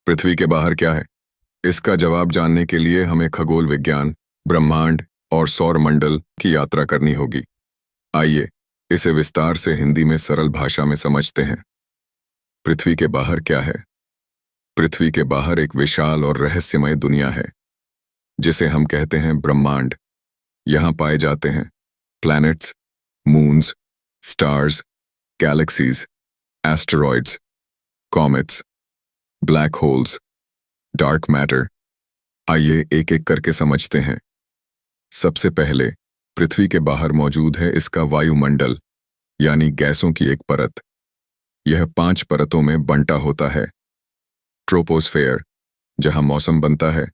पृथ्वी के बाहर क्या है? इसका जवाब जानने के लिए हमें खगोल विज्ञान, ब्रह्मांड और सौर मंडल की यात्रा करनी होगी। आइए इसे विस्तार से हिंदी में सरल भाषा में समझते हैं। पृथ्वी के बाहर क्या है? पृथ्वी के बाहर एक विशाल और रहस्यमय दुनिया है, जिसे हम कहते हैं ब्रह्मांड। यहाँ पाए जाते हैं planets, moons, stars, galaxies, asteroids, comets, black holes, dark matter. आइए एक एक करके समझते हैं। सबसे पहले पृथ्वी के बाहर मौजूद है इसका वायुमंडल, यानी गैसों की एक परत। यह 5 परतों में बंटा होता है। ट्रोपोस्फेयर, जहां मौसम बनता है।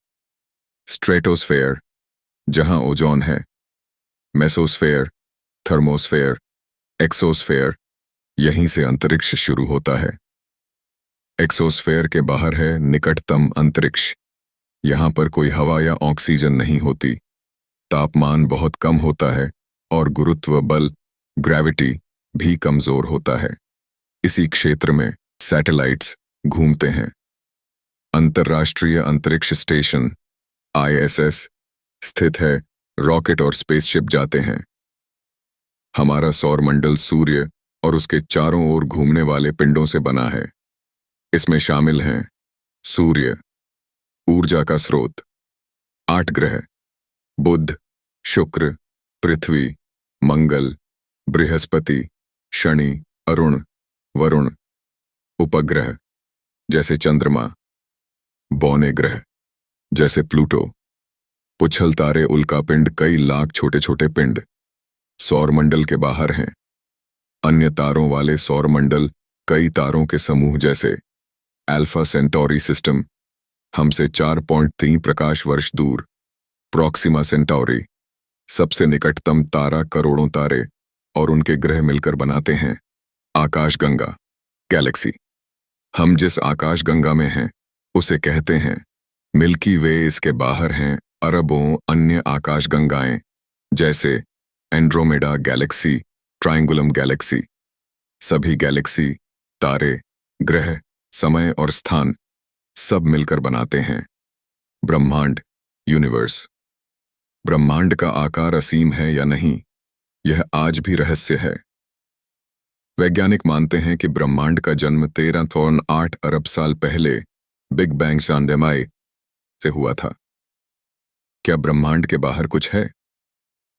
स्ट्रेटोस्फेयर, जहां ओजोन है। मेसोस्फेयर, थर्मोस्फेयर, एक्सोस्फेयर, यहीं से अंतरिक्ष शुरू होता है। एक्सोस्फेयर के बाहर है निकटतम अंतरिक्ष। यहाँ पर कोई हवा या ऑक्सीजन नहीं होती। तापमान बहुत कम होता है और गुरुत्व बल, ग्रेविटी भी कमजोर होता है। इसी क्षेत्र में सैटेलाइट्स घूमते हैं। अंतर्राष्ट्रीय अंतरिक्ष स्टेशन ISS स्थित है। रॉकेट और स्पेसशिप जाते हैं। हमारा सौरमंडल सूर्य और उसके चारों ओर घूमने वाले पिंडों से बना है। इसमें शामिल हैं सूर्य, ऊर्जा का स्रोत, 8 ग्रह, बुध, शुक्र, पृथ्वी, मंगल, बृहस्पति, शनि, अरुण, वरुण, उपग्रह जैसे चंद्रमा, बौने ग्रह जैसे प्लूटो, पुच्छल तारे, उल्कापिंड, कई लाख छोटे छोटे पिंड सौरमंडल के बाहर हैं। अन्य तारों वाले सौरमंडल कई तारों के समूह जैसे अल्फा सेंटौरी सिस्टम, हमसे 4.3 प्रकाश वर्ष दूर, प्रॉक्सिमा सेंटौरी, सबसे निकटतम तारा, करोड़ों तारे और उनके ग्रह मिलकर बनाते हैं आकाशगंगा, गैलेक्सी। हम जिस आकाशगंगा में हैं उसे कहते हैं मिल्की वे। इसके बाहर हैं अरबों अन्य आकाशगंगाएं, जैसे एंड्रोमेडा गैलेक्सी, ट्रायंगुलम गैलेक्सी। सभी गैलेक्सी, तारे, ग्रह, समय और स्थान सब मिलकर बनाते हैं ब्रह्मांड, यूनिवर्स। ब्रह्मांड का आकार असीम है या नहीं, यह आज भी रहस्य है। वैज्ञानिक मानते हैं कि ब्रह्मांड का जन्म 13.8 अरब साल पहले बिग बैंग शांदेमाई से हुआ था। क्या ब्रह्मांड के बाहर कुछ है?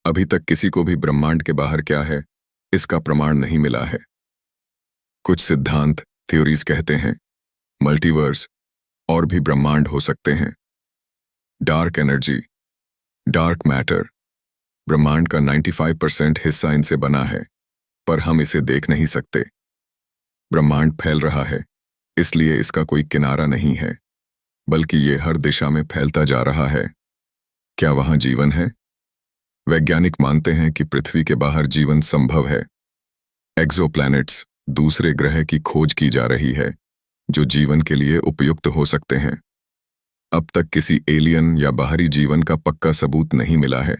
अभी तक किसी को भी ब्रह्मांड के बाहर क्या है इसका प्रमाण नहीं मिला है। कुछ सिद्धांत, थ्योरीज कहते हैं मल्टीवर्स और भी ब्रह्मांड हो सकते हैं। डार्क एनर्जी, डार्क मैटर, ब्रह्मांड का 95% हिस्सा इनसे बना है, पर हम इसे देख नहीं सकते। ब्रह्मांड फैल रहा है, इसलिए इसका कोई किनारा नहीं है, बल्कि ये हर दिशा में फैलता जा रहा है। क्या वहां जीवन है? वैज्ञानिक मानते हैं कि पृथ्वी के बाहर जीवन संभव है। एक्सोप्लैनेट्स, दूसरे ग्रह की खोज की जा रही है जो जीवन के लिए उपयुक्त हो सकते हैं। अब तक किसी एलियन या बाहरी जीवन का पक्का सबूत नहीं मिला है,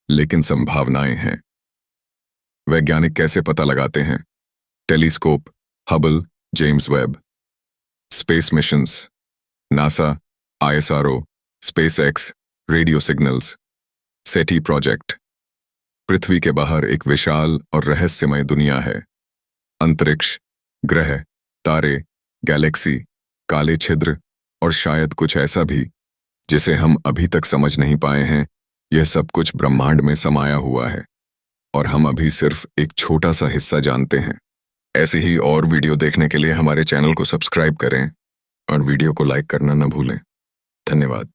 लेकिन संभावनाएं हैं। वैज्ञानिक कैसे पता लगाते हैं? Telescope, Hubble, James Webb. Space missions, NASA, ISRO, SpaceX, radio signals. SETI project. पृथ्वी के बाहर एक विशाल और रहस्यमय दुनिया है। अंतरिक्ष, ग्रह, तारे, गैलेक्सी, काले छिद्र और शायद कुछ ऐसा भी जिसे हम अभी तक समझ नहीं पाए हैं। यह सब कुछ ब्रह्मांड में समाया हुआ है और हम अभी सिर्फ एक छोटा सा हिस्सा जानते हैं। ऐसे ही और वीडियो देखने के लिए हमारे चैनल को सब्सक्राइब करें और वीडियो को लाइक करना न भूलें। धन्यवाद।